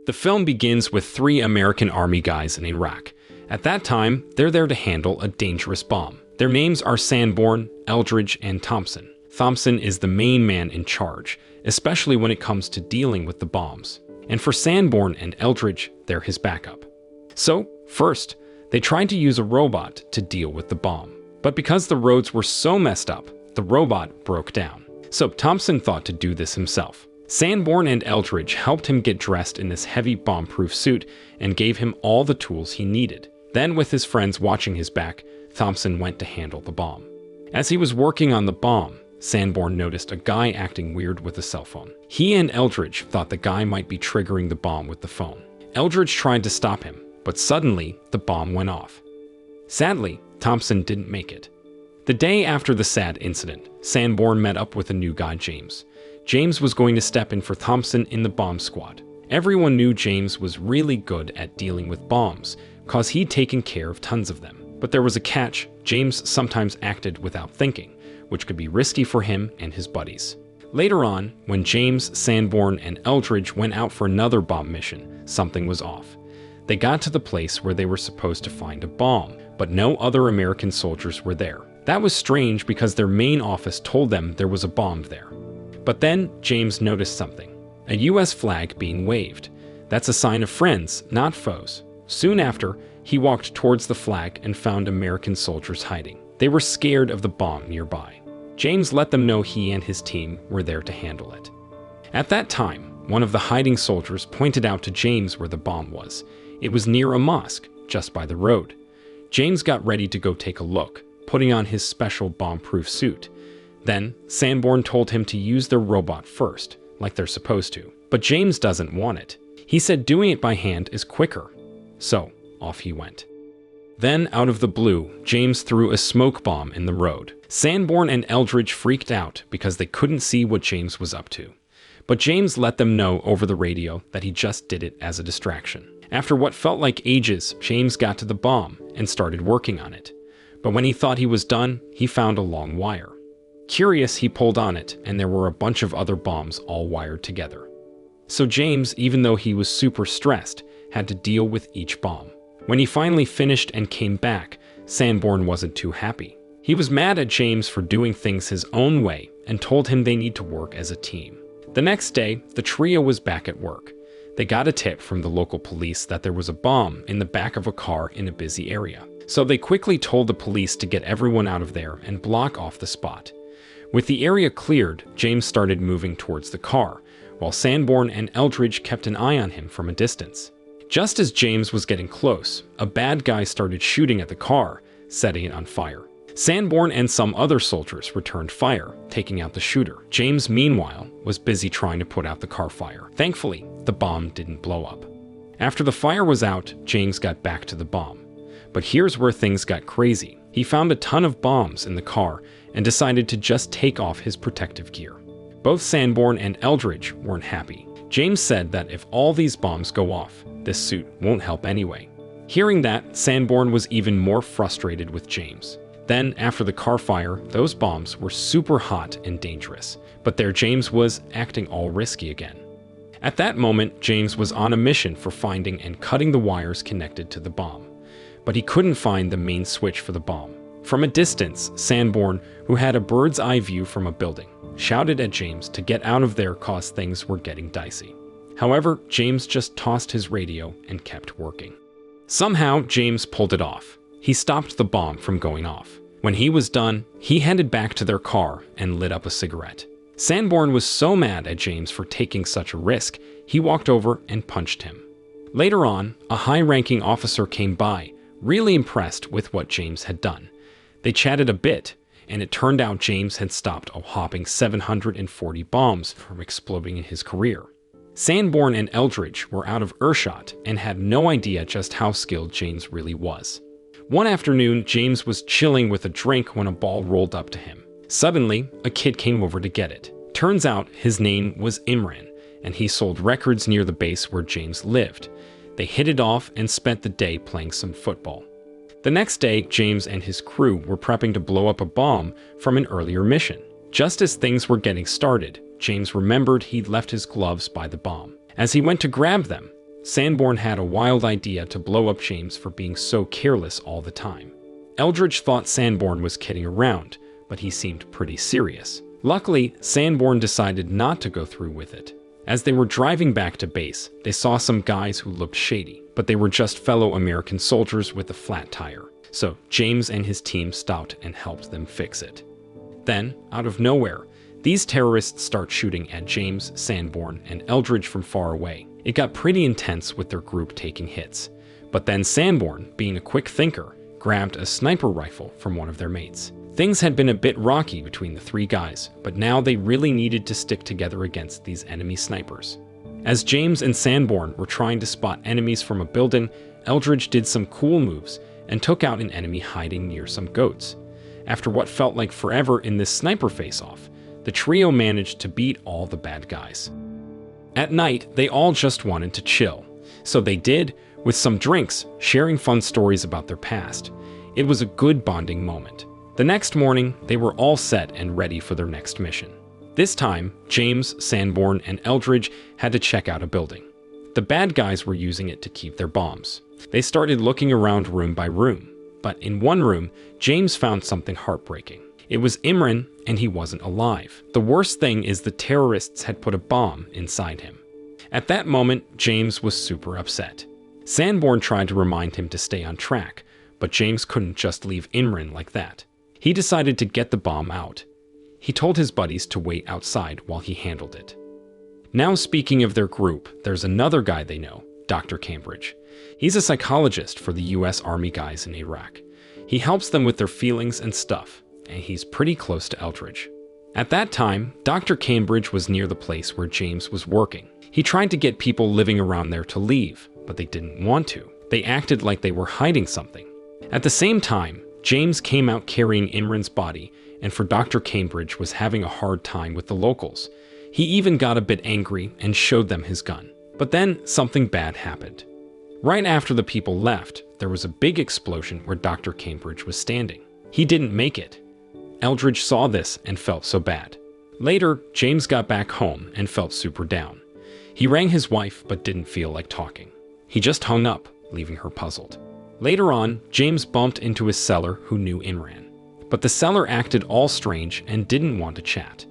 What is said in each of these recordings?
The film begins with 3 American Army guys in Iraq. At that time, they're there to handle a dangerous bomb. Their names are Sanborn, Eldridge, and Thompson. Thompson is the main man in charge, especially when it comes to dealing with the bombs. And for Sanborn and Eldridge, they're his backup. So, first, they tried to use a robot to deal with the bomb. But because the roads were so messed up, the robot broke down. So Thompson thought to do this himself. Sanborn and Eldridge helped him get dressed in this heavy bomb-proof suit and gave him all the tools he needed. Then, with his friends watching his back, Thompson went to handle the bomb. As he was working on the bomb, Sanborn noticed a guy acting weird with a cell phone. He and Eldridge thought the guy might be triggering the bomb with the phone. Eldridge tried to stop him, but suddenly the bomb went off. Sadly, Thompson didn't make it. The day after the sad incident, Sanborn met up with a new guy, James. James was going to step in for Thompson in the bomb squad. Everyone knew James was really good at dealing with bombs, cause he'd taken care of tons of them. But there was a catch: James sometimes acted without thinking, which could be risky for him and his buddies. Later on, when James, Sanborn, and Eldridge went out for another bomb mission, something was off. They got to the place where they were supposed to find a bomb, but no other American soldiers were there. That was strange because their main office told them there was a bomb there. But then James noticed something: a US flag being waved. That's a sign of friends, not foes. Soon after, he walked towards the flag and found American soldiers hiding. They were scared of the bomb nearby. James let them know he and his team were there to handle it. At that time, one of the hiding soldiers pointed out to James where the bomb was. It was near a mosque, just by the road. James got ready to go take a look, putting on his special bomb-proof suit. Then, Sanborn told him to use their robot first, like they're supposed to. But James doesn't want it. He said doing it by hand is quicker. So, off he went. Then, out of the blue, James threw a smoke bomb in the road. Sanborn and Eldridge freaked out because they couldn't see what James was up to. But James let them know over the radio that he just did it as a distraction. After what felt like ages, James got to the bomb and started working on it. But when he thought he was done, he found a long wire. Curious, he pulled on it, and there were a bunch of other bombs all wired together. So James, even though he was super stressed, had to deal with each bomb. When he finally finished and came back, Sanborn wasn't too happy. He was mad at James for doing things his own way and told him they need to work as a team. The next day, the trio was back at work. They got a tip from the local police that there was a bomb in the back of a car in a busy area. So they quickly told the police to get everyone out of there and block off the spot. With the area cleared, James started moving towards the car, while Sanborn and Eldridge kept an eye on him from a distance. Just as James was getting close, a bad guy started shooting at the car, setting it on fire. Sanborn and some other soldiers returned fire, taking out the shooter. James, meanwhile, was busy trying to put out the car fire. Thankfully, the bomb didn't blow up. After the fire was out, James got back to the bomb. But here's where things got crazy. He found a ton of bombs in the car and decided to just take off his protective gear. Both Sanborn and Eldridge weren't happy. James said that if all these bombs go off, this suit won't help anyway. Hearing that, Sanborn was even more frustrated with James. Then, after the car fire, those bombs were super hot and dangerous. But there James was, acting all risky again. At that moment, James was on a mission for finding and cutting the wires connected to the bomb. But he couldn't find the main switch for the bomb. From a distance, Sanborn, who had a bird's eye view from a building, shouted at James to get out of there cause things were getting dicey. However, James just tossed his radio and kept working. Somehow, James pulled it off. He stopped the bomb from going off. When he was done, he headed back to their car and lit up a cigarette. Sanborn was so mad at James for taking such a risk, he walked over and punched him. Later on, a high-ranking officer came by, really impressed with what James had done. They chatted a bit, and it turned out James had stopped a whopping 740 bombs from exploding in his career. Sanborn and Eldridge were out of earshot and had no idea just how skilled James really was. One afternoon, James was chilling with a drink when a ball rolled up to him. Suddenly, a kid came over to get it. Turns out his name was Imran, and he sold records near the base where James lived. They hit it off and spent the day playing some football. The next day, James and his crew were prepping to blow up a bomb from an earlier mission. Just as things were getting started, James remembered he'd left his gloves by the bomb. As he went to grab them, Sanborn had a wild idea to blow up James for being so careless all the time. Eldridge thought Sanborn was kidding around, but he seemed pretty serious. Luckily, Sanborn decided not to go through with it. As they were driving back to base, they saw some guys who looked shady, but they were just fellow American soldiers with a flat tire. So James and his team stopped and helped them fix it. Then, out of nowhere, these terrorists start shooting at James, Sanborn, and Eldridge from far away. It got pretty intense with their group taking hits. But then Sanborn, being a quick thinker, grabbed a sniper rifle from one of their mates. Things had been a bit rocky between the three guys, but now they really needed to stick together against these enemy snipers. As James and Sanborn were trying to spot enemies from a building, Eldridge did some cool moves and took out an enemy hiding near some goats. After what felt like forever in this sniper face-off, the trio managed to beat all the bad guys. At night, they all just wanted to chill. So they did, with some drinks, sharing fun stories about their past. It was a good bonding moment. The next morning, they were all set and ready for their next mission. This time, James, Sanborn, and Eldridge had to check out a building. The bad guys were using it to keep their bombs. They started looking around room by room, but in one room, James found something heartbreaking. It was Imran, and he wasn't alive. The worst thing is the terrorists had put a bomb inside him. At that moment, James was super upset. Sanborn tried to remind him to stay on track, but James couldn't just leave Imran like that. He decided to get the bomb out. He told his buddies to wait outside while he handled it. Now, speaking of their group, there's another guy they know, Dr. Cambridge. He's a psychologist for the US Army guys in Iraq. He helps them with their feelings and stuff, and he's pretty close to Eldridge. At that time, Dr. Cambridge was near the place where James was working. He tried to get people living around there to leave, but they didn't want to. They acted like they were hiding something. At the same time, James came out carrying Imran's body, and for Dr. Cambridge was having a hard time with the locals. He even got a bit angry and showed them his gun. But then something bad happened. Right after the people left, there was a big explosion where Dr. Cambridge was standing. He didn't make it. Eldridge saw this and felt so bad. Later, James got back home and felt super down. He rang his wife but didn't feel like talking. He just hung up, leaving her puzzled. Later on, James bumped into his seller who knew Imran. But the seller acted all strange and didn't want to chat.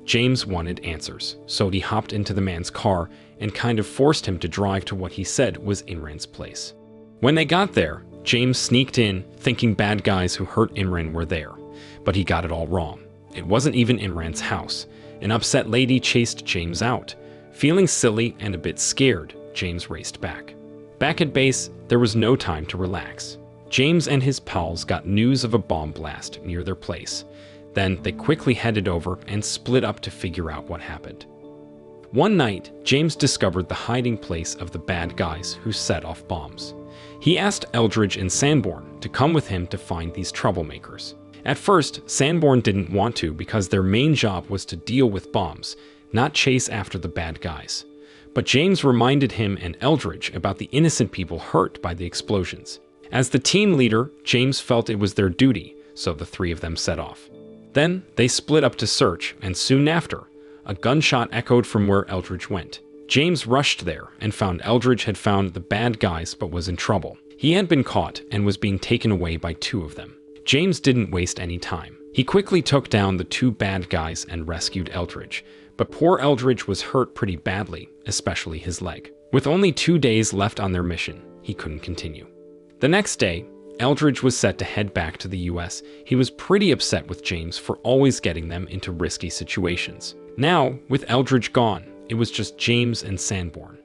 James wanted answers, so he hopped into the man's car and kind of forced him to drive to what he said was Imran's place. When they got there, James sneaked in, thinking bad guys who hurt Imran were there. But he got it all wrong. It wasn't even Imran's house. An upset lady chased James out. Feeling silly and a bit scared, James raced back. Back at base, there was no time to relax. James and his pals got news of a bomb blast near their place. Then they quickly headed over and split up to figure out what happened. One night, James discovered the hiding place of the bad guys who set off bombs. He asked Eldridge and Sanborn to come with him to find these troublemakers. At first, Sanborn didn't want to because their main job was to deal with bombs, not chase after the bad guys. But James reminded him and Eldridge about the innocent people hurt by the explosions. As the team leader, James felt it was their duty, so the three of them set off. Then they split up to search, and soon after, a gunshot echoed from where Eldridge went. James rushed there and found Eldridge had found the bad guys but was in trouble. He had been caught and was being taken away by two of them. James didn't waste any time. He quickly took down the two bad guys and rescued Eldridge. But poor Eldridge was hurt pretty badly, especially his leg. With only 2 days left on their mission, he couldn't continue. The next day, Eldridge was set to head back to the US. He was pretty upset with James for always getting them into risky situations. Now, with Eldridge gone, it was just James and Sanborn.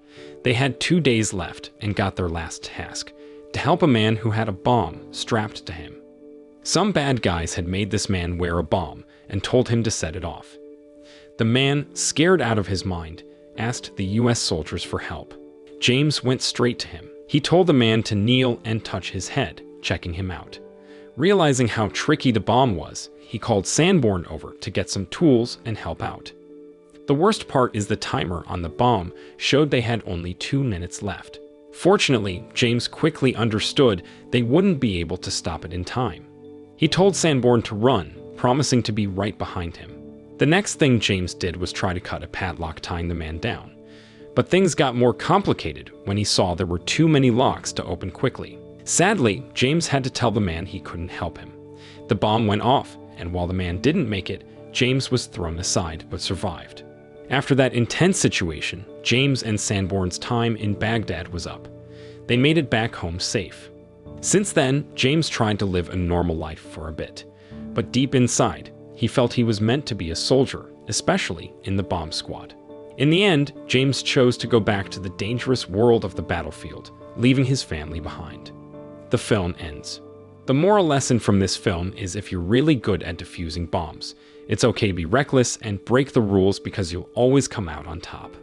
They had 2 days left and got their last task, to help a man who had a bomb strapped to him. Some bad guys had made this man wear a bomb and told him to set it off. The man, scared out of his mind, asked the US soldiers for help. James went straight to him. He told the man to kneel and touch his head, checking him out. Realizing how tricky the bomb was, he called Sanborn over to get some tools and help out. The worst part is the timer on the bomb showed they had only 2 minutes left. Fortunately, James quickly understood they wouldn't be able to stop it in time. He told Sanborn to run, promising to be right behind him. The next thing James did was try to cut a padlock tying the man down. But things got more complicated when he saw there were too many locks to open quickly. Sadly, James had to tell the man he couldn't help him. The bomb went off, and while the man didn't make it, James was thrown aside but survived. After that intense situation, James and Sanborn's time in Baghdad was up. They made it back home safe. Since then, James tried to live a normal life for a bit. But deep inside, he felt he was meant to be a soldier, especially in the bomb squad. In the end, James chose to go back to the dangerous world of the battlefield, leaving his family behind. The film ends. The moral lesson from this film is if you're really good at defusing bombs, it's okay to be reckless and break the rules because you'll always come out on top.